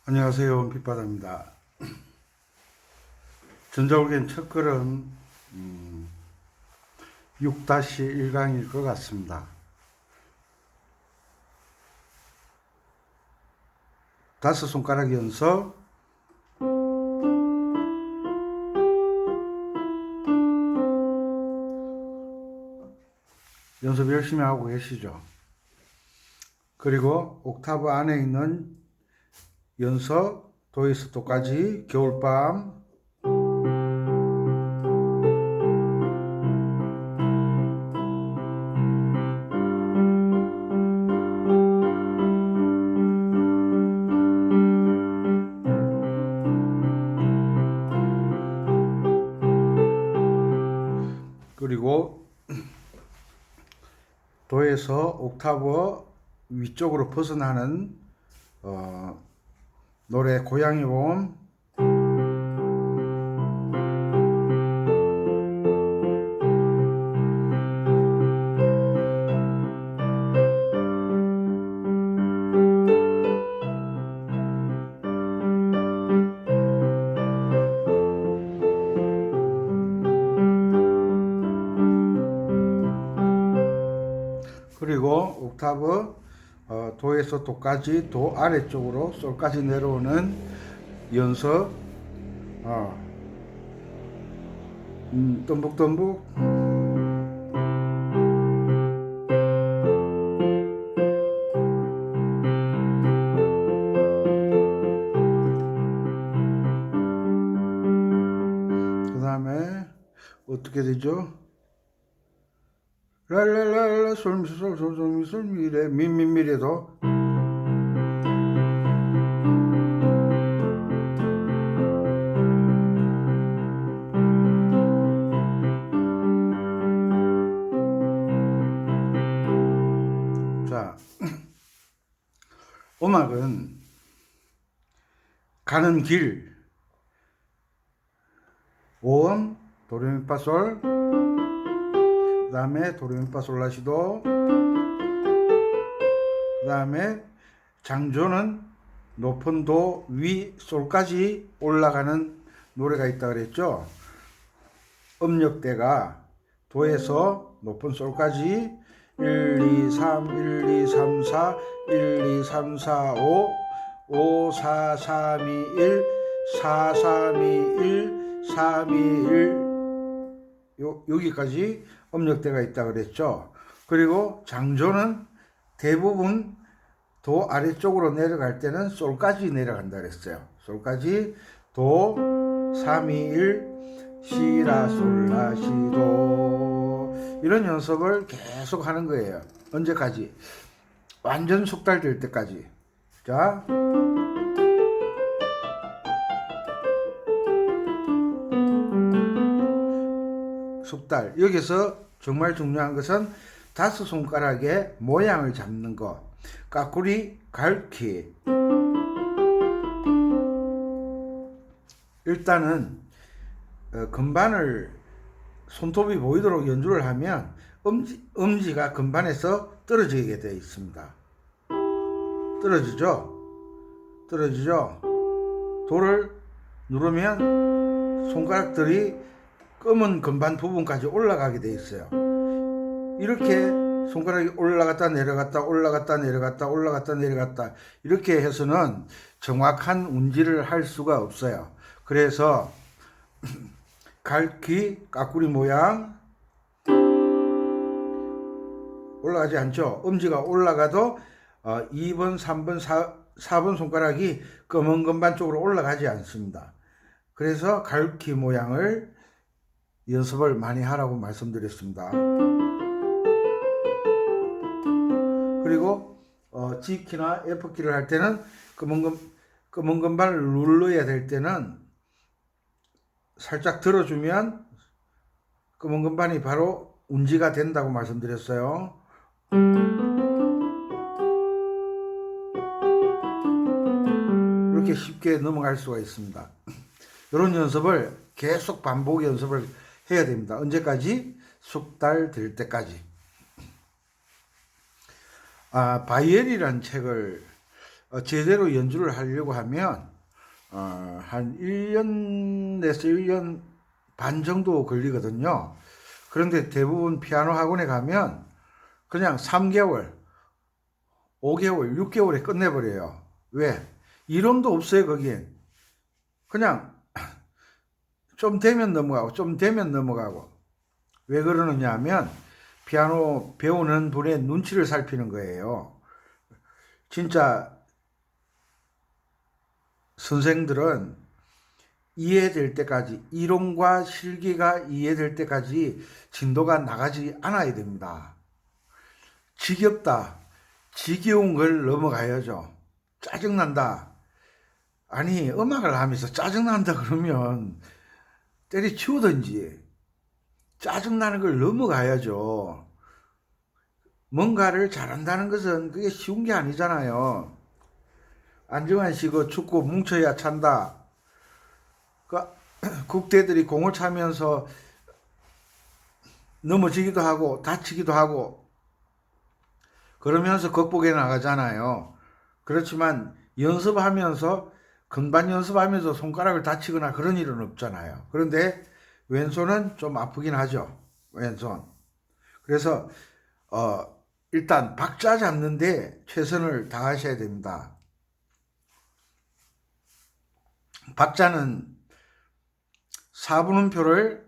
안녕하세요. 빛바다입니다. 전자올겐 첫 글은 6-1강일 것 같습니다. 다섯 손가락 연서 연습 열심히 하고 계시죠? 그리고 옥타브 안에 있는 연서 도에서 도까지 겨울밤 그리고 도에서 옥타브 위쪽으로 벗어나는 노래 고양이 봄 그리고 옥타브 도에서 도까지 도 아래쪽으로 솔까지 내려오는 연서 덤북덤북 그 다음에 어떻게 되죠? 랄랄랄라 솔미솔솔솔미솔미래 미미미래도 자 음악은 가는 길 5음 도레미파솔 그 다음에 도레미파솔라시도 그 다음에 장조는 높은 도 위 솔까지 올라가는 노래가 있다 그랬죠. 음역대가 도에서 높은 솔까지 1, 2, 3, 1, 2, 3, 4, 1, 2, 3, 4, 5, 5, 4, 3, 2, 1, 4, 3, 2, 1, 3, 2, 1 여기까지 음역대가 있다 그랬죠. 그리고 장조는 대부분 도 아래쪽으로 내려갈 때는 솔까지 내려간다 그랬어요. 솔까지 도 3, 2, 1 시라 솔라 시도 이런 연습을 계속 하는 거예요. 언제까지? 완전 숙달될 때까지. 자 숙달. 여기서 정말 중요한 것은 다섯 손가락의 모양을 잡는 거. 까꾸리, 갈퀴. 일단은 건반을 손톱이 보이도록 연주를 하면 엄지가 건반에서 떨어지게 되어 있습니다. 떨어지죠? 도를 누르면 손가락들이 검은 건반 부분까지 올라가게 되어 있어요. 이렇게 손가락이 올라갔다 내려갔다 올라갔다 내려갔다 올라갔다 내려갔다 이렇게 해서는 정확한 운지를 할 수가 없어요. 그래서 갈퀴 까꾸리 모양 올라가지 않죠. 엄지가 올라가도 2번 3번 4번 손가락이 검은 건반 쪽으로 올라가지 않습니다. 그래서 갈퀴 모양을 연습을 많이 하라고 말씀드렸습니다. 그리고 G키나 F키를 할 때는 검은 건반을 눌러야 될 때는 살짝 들어주면 검은 건반이 바로 운지가 된다고 말씀드렸어요. 이렇게 쉽게 넘어갈 수가 있습니다. 이런 연습을 계속 반복 연습을 해야 됩니다. 언제까지? 숙달될 때까지. 바이엘이라는 책을 제대로 연주를 하려고 하면 한 1년에서 1년 반 정도 걸리거든요. 그런데 대부분 피아노 학원에 가면 그냥 3개월, 5개월, 6개월에 끝내버려요. 왜? 이론도 없어요, 거기엔. 그냥 좀 되면 넘어가고, 좀 되면 넘어가고. 왜 그러느냐 하면 피아노 배우는 분의 눈치를 살피는 거예요. 진짜 선생들은 이해될 때까지, 이론과 실기가 이해될 때까지 진도가 나가지 않아야 됩니다. 지겹다, 지겨운 걸 넘어가야죠. 짜증난다. 아니, 음악을 하면서 짜증난다 그러면 때려치우든지 짜증나는 걸 넘어가야죠. 뭔가를 잘한다는 것은 그게 쉬운 게 아니잖아요. 안정환 씨 그 축구 뭉쳐야 찬다. 그 국대들이 공을 차면서 넘어지기도 하고 다치기도 하고 그러면서 극복해 나가잖아요. 그렇지만 연습하면서 건반 연습하면서 손가락을 다치거나 그런 일은 없잖아요. 그런데 왼손은 좀 아프긴 하죠. 왼손. 그래서 일단 박자 잡는데 최선을 다하셔야 됩니다. 박자는 4분음표를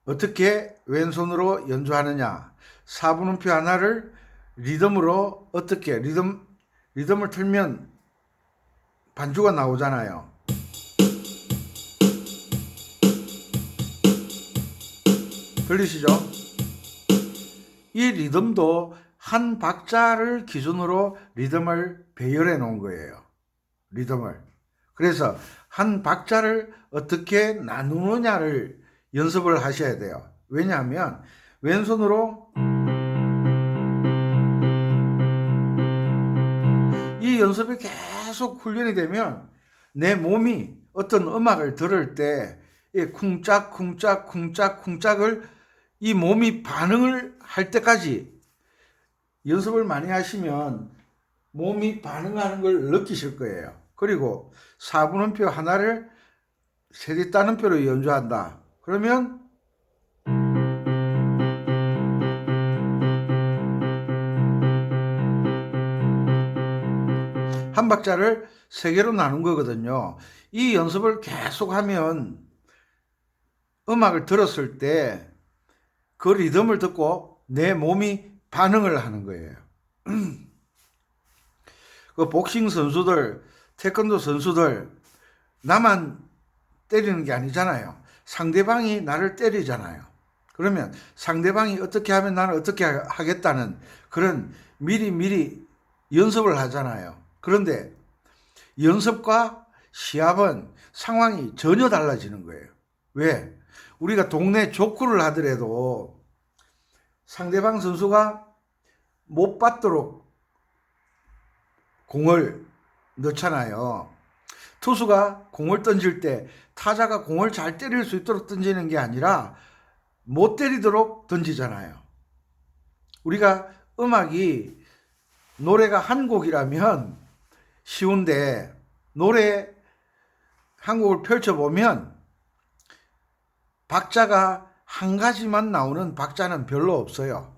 어떻게 왼손으로 연주하느냐, 4분음표 하나를 리듬으로 어떻게 리듬을 틀면 반주가 나오잖아요. 들리시죠? 이 리듬도 한 박자를 기준으로 리듬을 배열해 놓은 거예요. 리듬을. 그래서 한 박자를 어떻게 나누느냐를 연습을 하셔야 돼요. 왜냐하면 왼손으로 이 연습이 계속 훈련이 되면 내 몸이 어떤 음악을 들을 때 쿵짝 쿵짝 쿵짝 쿵짝을 이 몸이 반응을 할 때까지 연습을 많이 하시면 몸이 반응하는 걸 느끼실 거예요. 그리고 4분음표 하나를 세리 따는표로 연주한다. 그러면 한 박자를 3개로 나눈 거거든요. 이 연습을 계속하면 음악을 들었을 때 그 리듬을 듣고 내 몸이 반응을 하는 거예요. 그 복싱 선수들, 태권도 선수들 나만 때리는 게 아니잖아요. 상대방이 나를 때리잖아요. 그러면 상대방이 어떻게 하면 나는 어떻게 하겠다는 그런 미리 연습을 하잖아요. 그런데 연습과 시합은 상황이 전혀 달라지는 거예요. 왜? 우리가 동네 족구를 하더라도 상대방 선수가 못 받도록 공을 넣잖아요. 투수가 공을 던질 때 타자가 공을 잘 때릴 수 있도록 던지는 게 아니라 못 때리도록 던지잖아요. 우리가 음악이 노래가 한 곡이라면 쉬운데 노래 한 곡을 펼쳐보면 박자가 한 가지만 나오는 박자는 별로 없어요.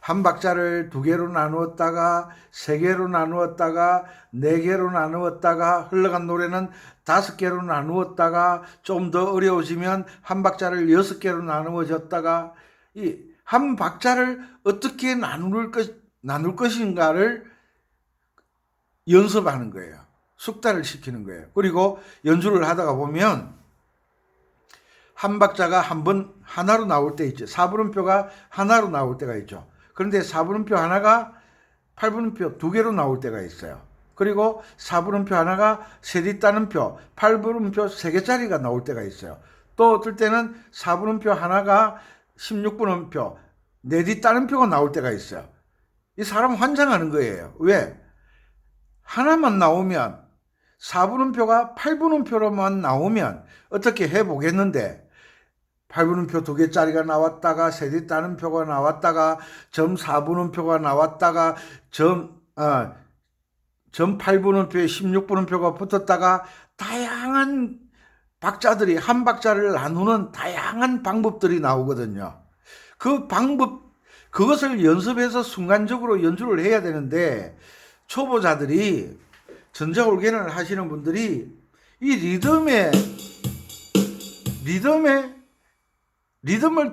한 박자를 2개로 나누었다가 3개로 나누었다가 4개로 나누었다가 흘러간 노래는 5개로 나누었다가 좀 더 어려워지면 한 박자를 6개로 나누어졌다가 이 한 박자를 어떻게 나눌 것인가를 연습하는 거예요. 숙달을 시키는 거예요. 그리고 연주를 하다가 보면 한 박자가 한 번 하나로 나올 때 있죠. 4분음표가 하나로 나올 때가 있죠. 그런데 4분음표 하나가 8분음표 2개로 나올 때가 있어요. 그리고 4분음표 하나가 세리 따는표 8분음표 3개짜리가 나올 때가 있어요. 또 어떨 때는 4분음표 하나가 16분음표 4디 따는표가 나올 때가 있어요. 이 사람 환장하는 거예요. 왜? 하나만 나오면 4분음표가 8분음표로만 나오면 어떻게 해보겠는데 8분음표 2개짜리가 나왔다가 세디 따는표가 나왔다가 점 4분음표가 나왔다가 전 8분음표에 16분음표가 붙었다가 다양한 박자들이 한 박자를 나누는 다양한 방법들이 나오거든요. 그 방법, 그것을 연습해서 순간적으로 연주를 해야 되는데 초보자들이 전자올게를 하시는 분들이 이 리듬을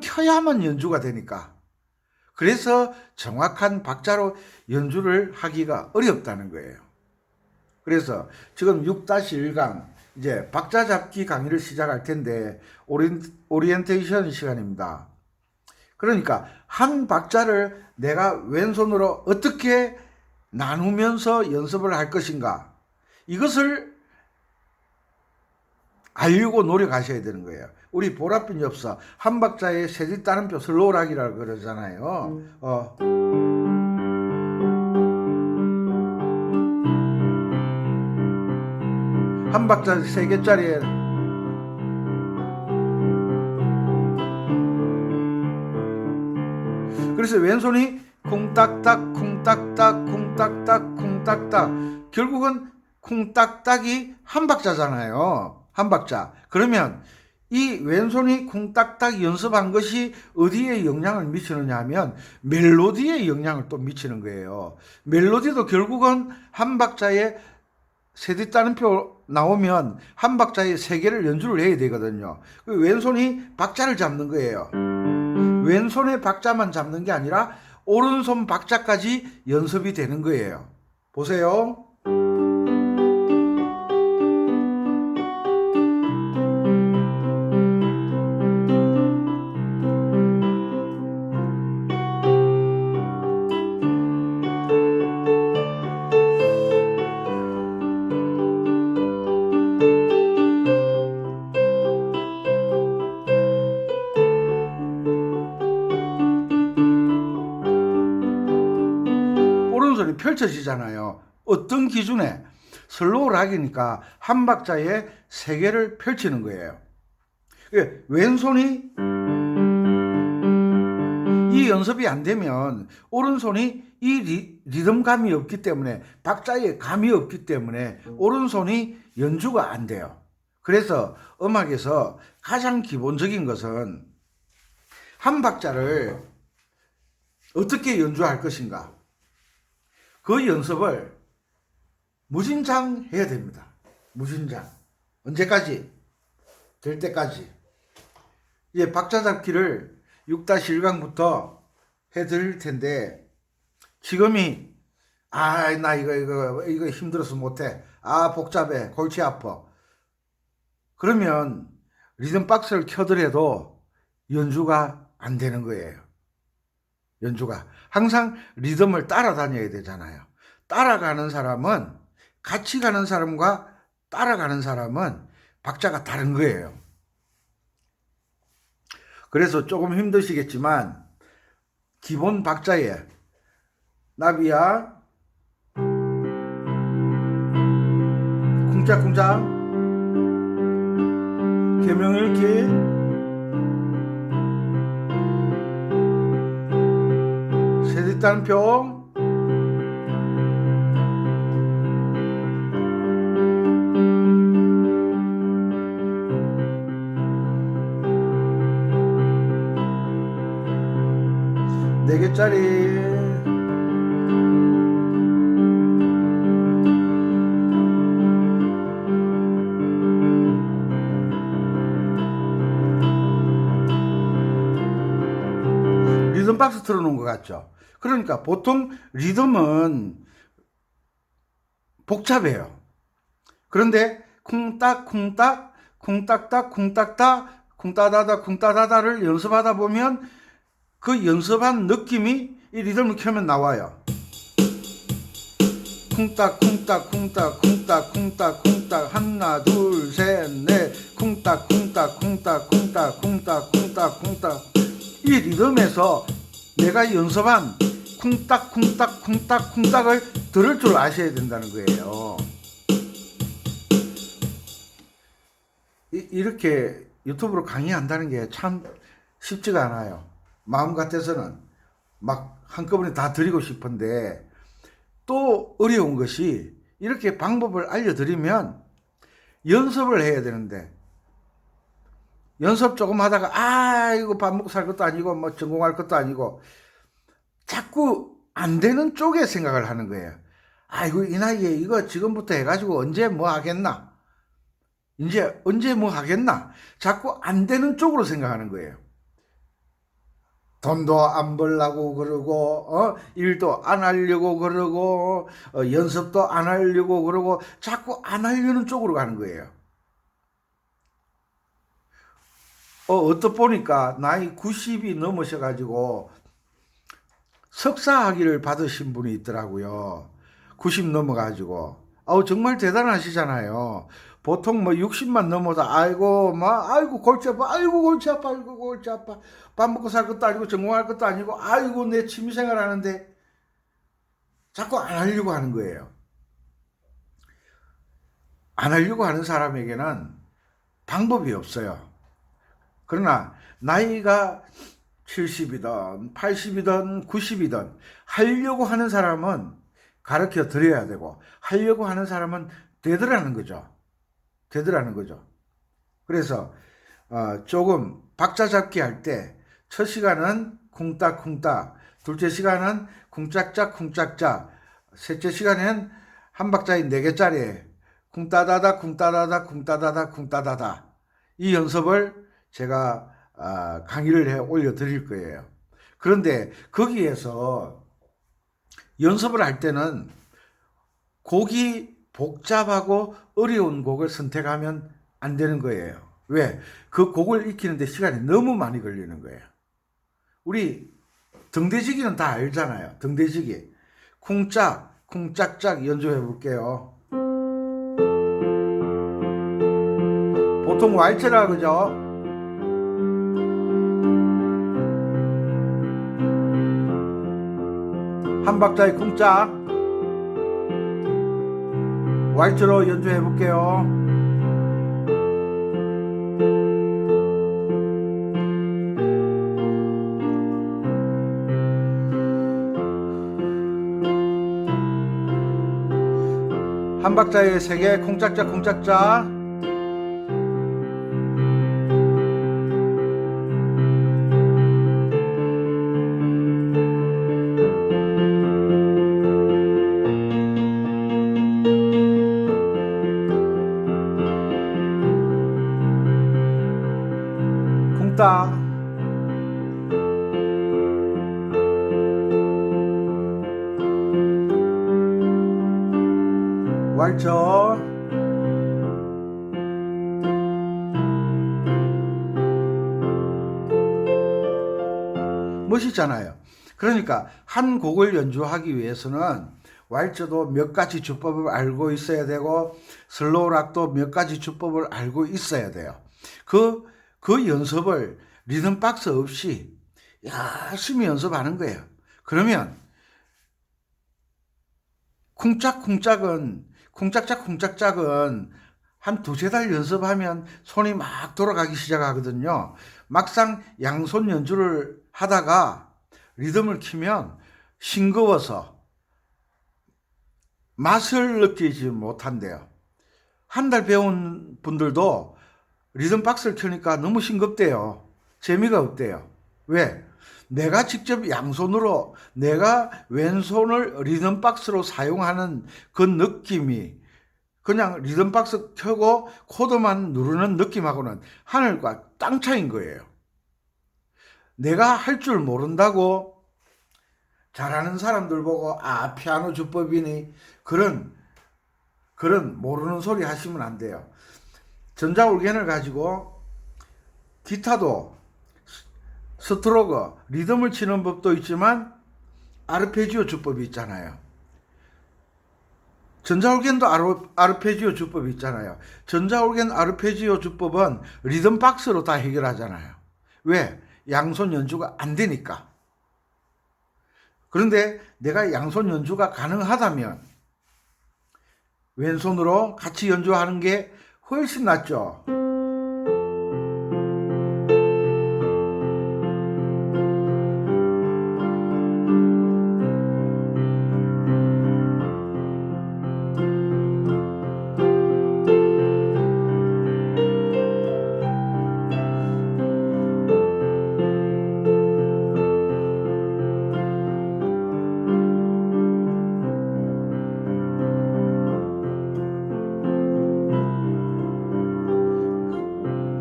켜야만 연주가 되니까, 그래서 정확한 박자로 연주를 하기가 어렵다는 거예요. 그래서 지금 6-1강 이제 박자 잡기 강의를 시작할 텐데 오리엔테이션 시간입니다. 그러니까 한 박자를 내가 왼손으로 어떻게 나누면서 연습을 할 것인가, 이것을 알려고 노력하셔야 되는 거예요. 우리 보랏빛 엽서 한 박자에 세지 따름표 슬로우락이라고 그러잖아요. 한 박자 3개짜리에 그래서 왼손이 쿵딱딱 쿵딱딱 쿵딱딱 쿵딱딱, 결국은 쿵딱딱이 한 박자잖아요. 한 박자. 그러면 이 왼손이 쿵딱딱 연습한 것이 어디에 영향을 미치느냐 하면 멜로디에 영향을 또 미치는 거예요. 멜로디도 결국은 한 박자에 세디 따름표 나오면 한 박자에 3개를 연주를 해야 되거든요. 왼손이 박자를 잡는 거예요. 왼손의 박자만 잡는 게 아니라 오른손 박자까지 연습이 되는 거예요. 보세요. 오른손이 펼쳐지잖아요. 어떤 기준에? 슬로우 락이니까 한 박자에 3개를 펼치는 거예요. 왼손이 이 연습이 안 되면 오른손이 이 리듬감이 없기 때문에, 박자에 감이 없기 때문에 오른손이 연주가 안 돼요. 그래서 음악에서 가장 기본적인 것은 한 박자를 어떻게 연주할 것인가, 그 연습을 무진장 해야 됩니다. 무진장. 언제까지? 될 때까지. 이제 박자 잡기를 6-1강부터 해드릴 텐데, 지금이 나 이거 힘들어서 못해, 복잡해, 골치 아파, 그러면 리듬 박스를 켜더라도 연주가 안 되는 거예요. 연주가 항상 리듬을 따라다녀야 되잖아요. 따라가는 사람은, 같이 가는 사람과 따라가는 사람은 박자가 다른 거예요. 그래서 조금 힘드시겠지만 기본 박자에 나비야 쿵짝쿵짝 계명읽기 세디따름표 네 개짜리 리듬 박스 틀어놓은 것 같죠? 그러니까 보통 리듬은 복잡해요. 그런데 쿵딱 쿵딱 쿵딱딱 쿵딱딱 쿵따다다 쿵따다다를 연습하다 보면 그 연습한 느낌이 이 리듬을 켜면 나와요. 쿵딱 쿵딱 쿵딱 쿵딱 쿵딱 쿵딱 하나 둘 셋 넷 쿵딱 쿵딱 쿵딱 쿵딱 쿵딱 쿵딱 쿵딱, 이 리듬에서 내가 연습한 쿵딱 쿵딱 쿵딱 쿵딱을 들을 줄 아셔야 된다는 거예요. 이렇게 유튜브로 강의한다는 게 참 쉽지가 않아요. 마음 같아서는 막 한꺼번에 다 드리고 싶은데, 또 어려운 것이 이렇게 방법을 알려드리면 연습을 해야 되는데, 연습 조금 하다가 이거 밥 먹고 살 것도 아니고 뭐 전공할 것도 아니고 자꾸 안 되는 쪽에 생각을 하는 거예요. 아이고 이 나이에 이거 지금부터 해가지고 언제 뭐 하겠나, 이제 언제 뭐 하겠나, 자꾸 안 되는 쪽으로 생각하는 거예요. 돈도 안 벌라고 그러고 일도 안 하려고 그러고 연습도 안 하려고 그러고 자꾸 안 하려는 쪽으로 가는 거예요. 어떠 보니까 나이 90이 넘으셔가지고 석사 학위를 받으신 분이 있더라고요. 90 넘어가지고. 정말 대단하시잖아요. 보통 뭐 60만 넘어도 아이고 골치 아파, 아이고 골치 아파, 아이고 골치 아파. 밥 먹고 살 것도 아니고 전공할 것도 아니고 아이고 내 취미생활 하는데 자꾸 안 하려고 하는 거예요. 안 하려고 하는 사람에게는 방법이 없어요. 그러나 나이가 70이든 80이든 90이든 하려고 하는 사람은 가르쳐 드려야 되고 하려고 하는 사람은 되더라는 거죠. 되더라는 거죠. 그래서 조금 박자 잡기 할 때 첫 시간은 쿵딱쿵딱, 둘째 시간은 쿵짝짝 쿵짝짝, 셋째 시간엔 한 박자에 4개짜리 쿵따다다 쿵따다다 쿵따다다 쿵따다다, 이 연습을 제가 강의를 해 올려드릴 거예요. 그런데 거기에서 연습을 할 때는 곡이 복잡하고 어려운 곡을 선택하면 안 되는 거예요. 왜? 그 곡을 익히는데 시간이 너무 많이 걸리는 거예요. 우리 등대지기는 다 알잖아요. 등대지기. 쿵짝, 쿵짝짝 연주해 볼게요. 보통 왈츠라 그죠? 한 박자의 쿵짝. 왈츠로 연주해 볼게요. 한 박자에 3개 쿵짝짝 쿵짝짝. 쿵딱. 왈츠. 멋있잖아요. 그러니까 한 곡을 연주하기 위해서는 왈츠도 몇 가지 주법을 알고 있어야 되고 슬로우 락도 몇 가지 주법을 알고 있어야 돼요. 그 연습을 리듬 박스 없이 열심히 연습하는 거예요. 그러면 쿵짝짝짝은 한 2-3달 연습하면 손이 막 돌아가기 시작하거든요. 막상 양손 연주를 하다가 리듬을 키면 싱거워서 맛을 느끼지 못한대요. 한 달 배운 분들도 리듬 박스를 켜니까 너무 싱겁대요. 재미가 없대요. 왜? 내가 직접 양손으로 내가 왼손을 리듬 박스로 사용하는 그 느낌이 그냥 리듬 박스 켜고 코드만 누르는 느낌하고는 하늘과 땅 차이인 거예요. 내가 할 줄 모른다고 잘하는 사람들 보고 피아노 주법이니 그런 모르는 소리 하시면 안 돼요. 전자올겐을 가지고 기타도 스트로크, 리듬을 치는 법도 있지만 아르페지오 주법이 있잖아요. 전자올겐도 아르페지오 주법이 있잖아요. 전자올겐 아르페지오 주법은 리듬 박스로 다 해결하잖아요. 왜? 양손 연주가 안 되니까. 그런데 내가 양손 연주가 가능하다면 왼손으로 같이 연주하는 게 훨씬 낫죠.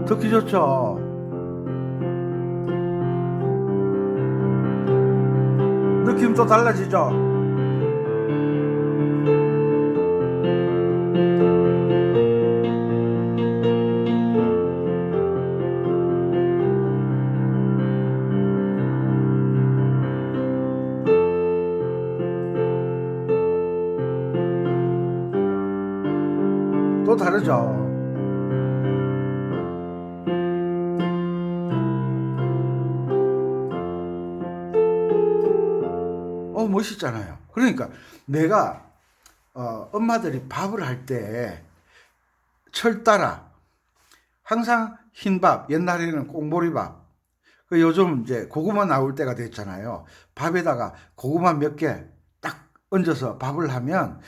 듣기 좋죠? 느낌도 달라지죠? 또 다르죠? 멋있잖아요. 그러니까 내가 엄마들이 밥을 할 때 철 따라 항상 흰밥, 옛날에는 꽁보리밥, 요즘 이제 고구마 나올 때가 됐잖아요. 밥에다가 고구마 몇 개 딱 얹어서 밥을 하면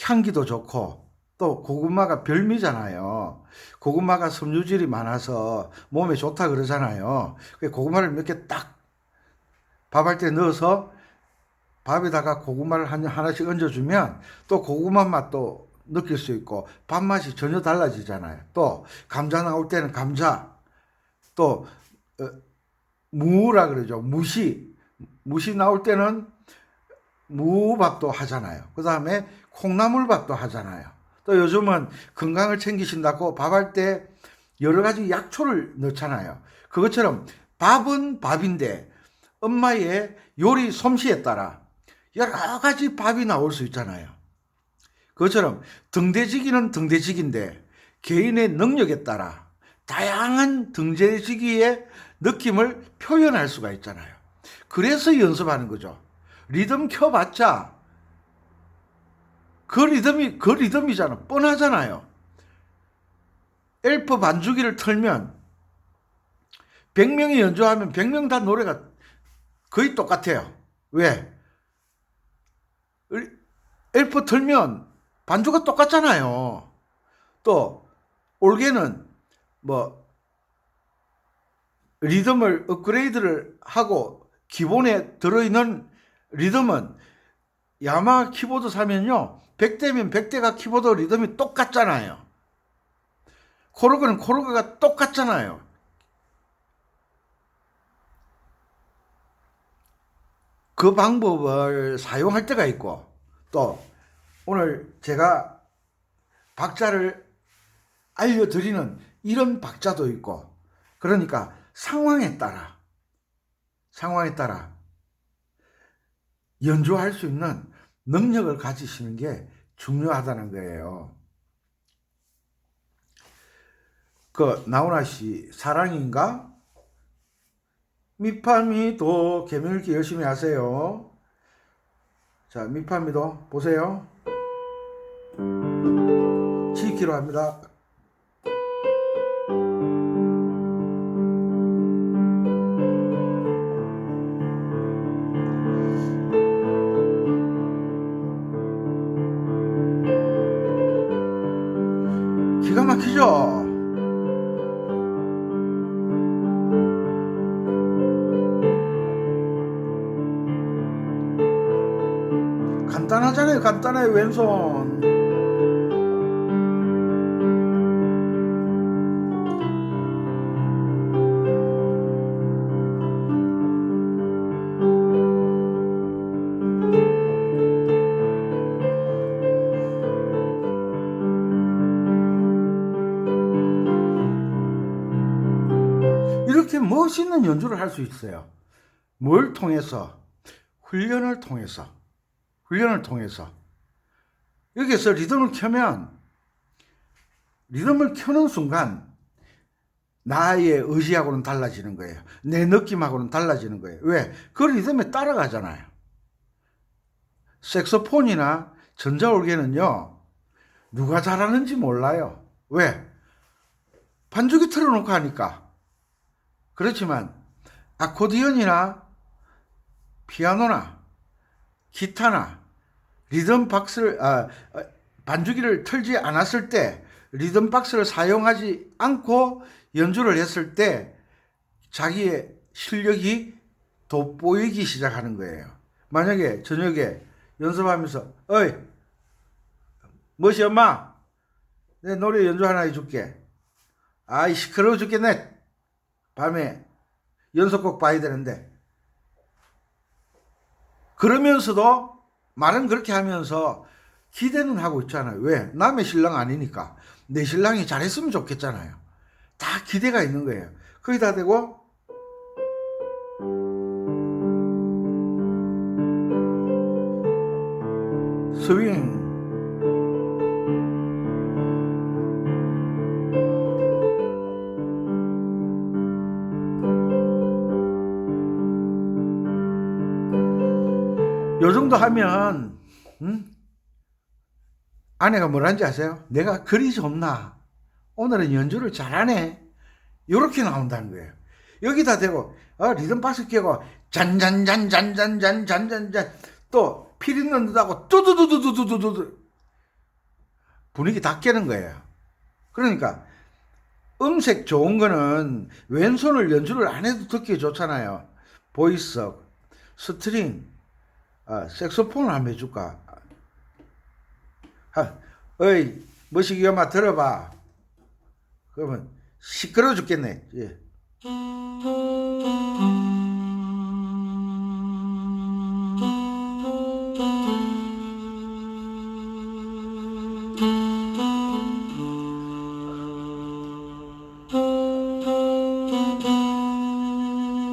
향기도 좋고, 또 고구마가 별미잖아요. 고구마가 섬유질이 많아서 몸에 좋다 그러잖아요. 고구마를 몇 개 딱 밥할 때 넣어서 밥에다가 고구마를 하나씩 얹어주면 또 고구마 맛도 느낄 수 있고 밥맛이 전혀 달라지잖아요. 또 감자 나올 때는 감자, 또 무라 그러죠. 무시 나올 때는 무밥도 하잖아요. 그 다음에 콩나물밥도 하잖아요. 또 요즘은 건강을 챙기신다고 밥할 때 여러 가지 약초를 넣잖아요. 그것처럼 밥은 밥인데 엄마의 요리 솜씨에 따라 여러 가지 밥이 나올 수 있잖아요. 그것처럼 등대지기는 등대지기인데 개인의 능력에 따라 다양한 등대지기의 느낌을 표현할 수가 있잖아요. 그래서 연습하는 거죠. 리듬 켜봤자 그 리듬이잖아. 뻔하잖아요. 엘프 반주기를 틀면 100명이 연주하면 100명 다 노래가 거의 똑같아요. 왜? 엘프 틀면 반주가 똑같잖아요. 또 올게는 뭐 리듬을 업그레이드를 하고 기본에 들어있는 리듬은 야마 키보드 사면요 100대면 100대가 키보드 리듬이 똑같잖아요. 코르그는 코르그가 똑같잖아요. 그 방법을 사용할 때가 있고, 또 오늘 제가 박자를 알려드리는 이런 박자도 있고, 그러니까 상황에 따라 연주할 수 있는 능력을 가지시는 게 중요하다는 거예요. 나훈아 씨 사랑인가? 미파미도 개미읽기 열심히 하세요. 자, 미파미도 보세요. 지키로 합니다. 기가 막히죠? 간단하잖아요. 간단해요. 왼손. 이렇게 멋있는 연주를 할 수 있어요. 뭘 통해서? 훈련을 통해서. 여기서 리듬을 켜는 순간 나의 의지하고는 달라지는 거예요. 내 느낌하고는 달라지는 거예요. 왜? 그 리듬에 따라가잖아요. 색소폰이나 전자올게는요, 누가 잘하는지 몰라요. 왜? 반주기 틀어놓고 하니까. 그렇지만 아코디언이나 피아노나 기타나 리듬 박스를 반주기를 틀지 않았을 때, 리듬 박스를 사용하지 않고 연주를 했을 때 자기의 실력이 돋보이기 시작하는 거예요. 만약에 저녁에 연습하면서 어이 멋이 엄마 내 노래 연주 하나 해줄게. 아이 시끄러워 죽겠네. 밤에 연속곡 봐야 되는데. 그러면서도 말은 그렇게 하면서 기대는 하고 있잖아요. 왜? 남의 신랑 아니니까 내 신랑이 잘했으면 좋겠잖아요. 다 기대가 있는 거예요. 거기다 대고 스윙. 요 정도 하면 아내가 뭐라는지 아세요? 내가 그리 좋나? 오늘은 연주를 잘하네. 요렇게 나온다는 거예요. 여기다 대고 리듬 박스 끼고 잔잔잔잔잔잔잔잔잔 또 피리 넣는다고 뚜두두두두두두두 분위기 다 깨는 거예요. 그러니까 음색 좋은 거는 왼손을 연주를 안 해도 듣기 좋잖아요. 보이스, 스트링, 색소폰을 한번 해줄까? 어이, 머시기 엄마 들어봐. 그러면 시끄러워 죽겠네. 예.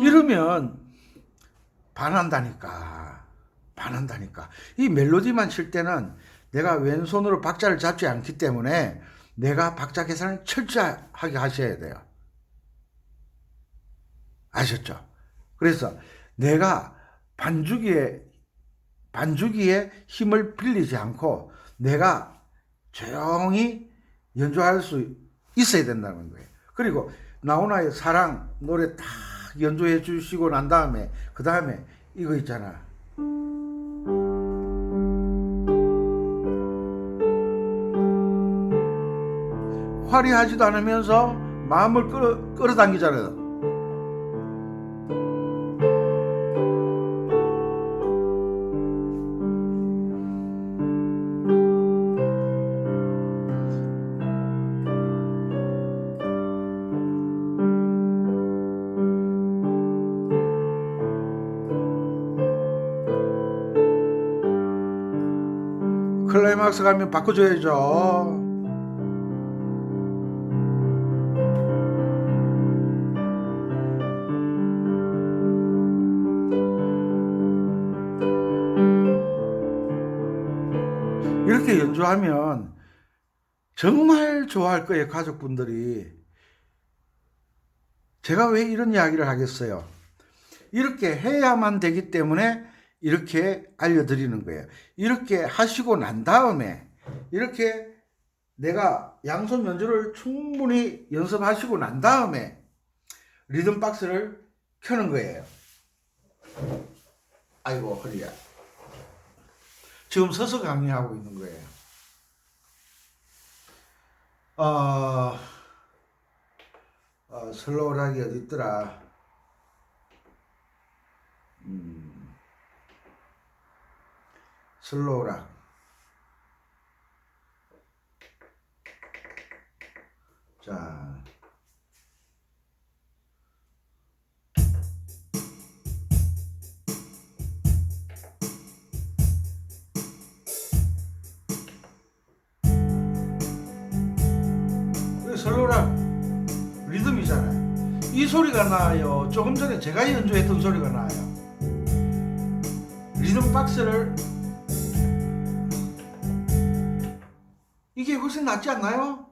이러면 반한다니까. 이 멜로디만 칠 때는 내가 왼손으로 박자를 잡지 않기 때문에 내가 박자 계산을 철저하게 하셔야 돼요. 아셨죠? 그래서 내가 반주기에 힘을 빌리지 않고 내가 조용히 연주할 수 있어야 된다는 거예요. 그리고 나훈아의 사랑 노래 딱 연주해 주시고 난 다음에 그 다음에 이거 있잖아. 화려하지도 않으면서 마음을 끌어당기잖아요. 클라이막스 가면 바꿔줘야죠. 이렇게 연주하면 정말 좋아할 거예요, 가족분들이. 제가 왜 이런 이야기를 하겠어요? 이렇게 해야만 되기 때문에 이렇게 알려드리는 거예요. 이렇게 하시고 난 다음에 이렇게 내가 양손 연주를 충분히 연습하시고 난 다음에 리듬 박스를 켜는 거예요. 아이고 허리야. 지금 서서 강의하고 있는 거예요. 슬로우락이 어디 있더라? 슬로우락. 자. 슬로우락 리듬이잖아요. 이 소리가 나요. 조금 전에 제가 연주했던 소리가 나요. 리듬 박스를 이게 훨씬 낫지 않나요?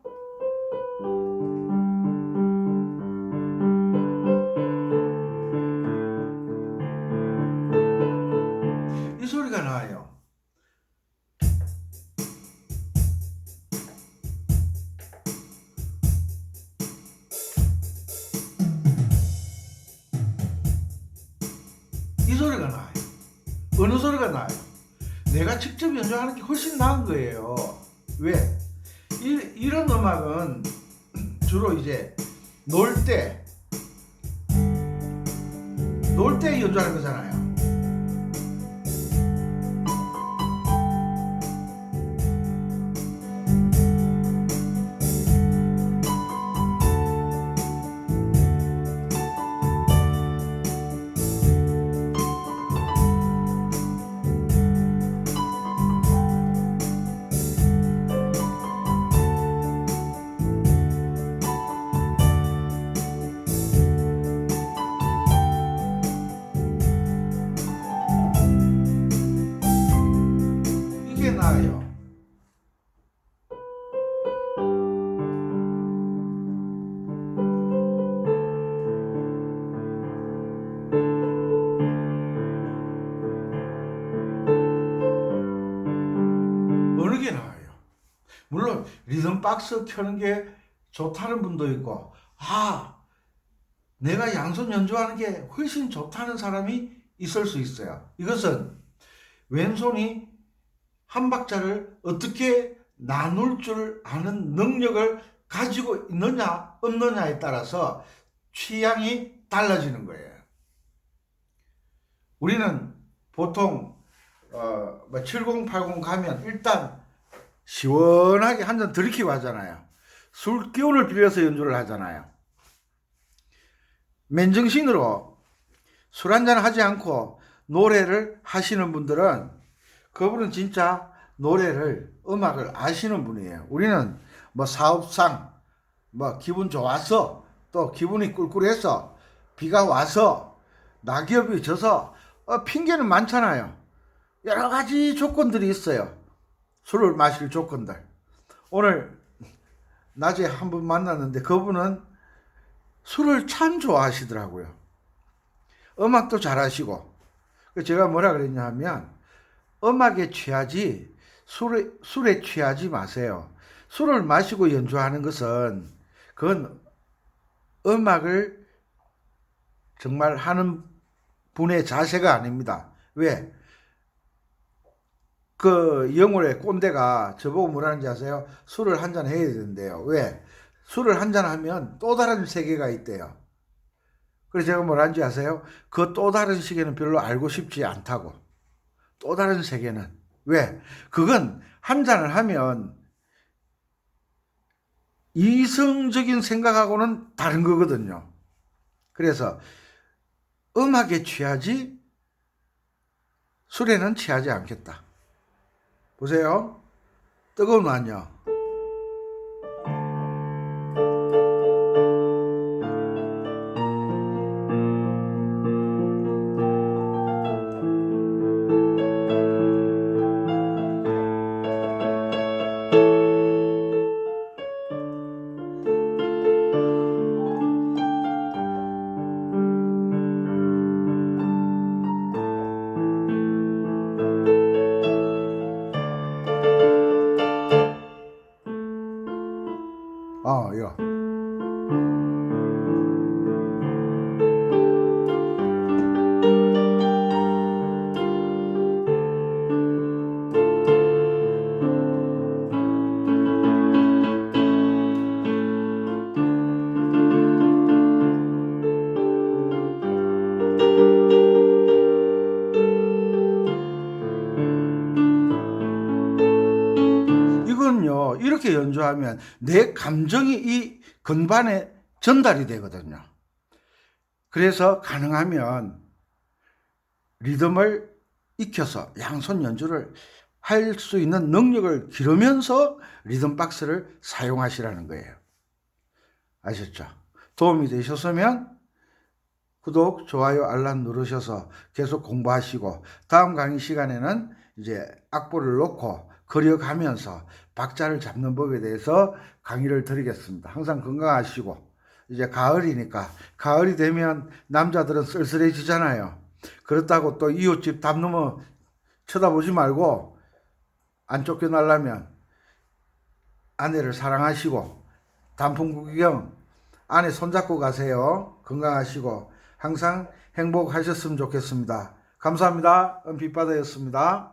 이 소리가 나요. 이 소리가 나요. 어느 소리가 나요? 내가 직접 연주하는 게 훨씬 나은 거예요. 왜? 이런 음악은 주로 이제 놀 때 연주하는 거잖아요. 물론 리듬 박스 켜는 게 좋다는 분도 있고, 내가 양손 연주하는 게 훨씬 좋다는 사람이 있을 수 있어요. 이것은 왼손이 한 박자를 어떻게 나눌 줄 아는 능력을 가지고 있느냐 없느냐에 따라서 취향이 달라지는 거예요. 우리는 보통 7080 가면 일단 시원하게 한 잔 들이키고 하잖아요. 술 기운을 빌려서 연주를 하잖아요. 맨정신으로 술 한잔 하지 않고 노래를 하시는 분들은 그분은 진짜 노래를, 음악을 아시는 분이에요. 우리는 사업상 기분 좋아서, 또 기분이 꿀꿀해서, 비가 와서, 낙엽이 져서 핑계는 많잖아요. 여러 가지 조건들이 있어요. 술을 마실 조건들. 오늘 낮에 한 분 만났는데 그분은 술을 참 좋아하시더라고요. 음악도 잘하시고. 제가 뭐라 그랬냐 하면, 음악에 취하지 술에 취하지 마세요. 술을 마시고 연주하는 것은 그건 음악을 정말 하는 분의 자세가 아닙니다. 왜? 그 영월의 꼰대가 저보고 뭐라는지 아세요? 술을 한잔 해야 된대요. 왜? 술을 한잔 하면 또 다른 세계가 있대요. 그래서 제가 뭐라는지 아세요? 그 또 다른 세계는 별로 알고 싶지 않다고. 또 다른 세계는. 왜? 그건 한잔을 하면 이성적인 생각하고는 다른 거거든요. 그래서 음악에 취하지 술에는 취하지 않겠다. 보세요. 뜨거운 완요. 이거. 이건요, 이렇게 연주하면 내 감정이 이 건반에 전달이 되거든요. 그래서 가능하면 리듬을 익혀서 양손 연주를 할 수 있는 능력을 기르면서 리듬 박스를 사용하시라는 거예요. 아셨죠? 도움이 되셨으면 구독, 좋아요, 알람 누르셔서 계속 공부하시고, 다음 강의 시간에는 이제 악보를 놓고 그려가면서 박자를 잡는 법에 대해서 강의를 드리겠습니다. 항상 건강하시고, 이제 가을이니까, 가을이 되면 남자들은 쓸쓸해지잖아요. 그렇다고 또 이웃집 담 넘어 쳐다보지 말고, 안 쫓겨나려면 아내를 사랑하시고, 단풍 구경 아내 손잡고 가세요. 건강하시고 항상 행복하셨으면 좋겠습니다. 감사합니다. 은빛바다였습니다.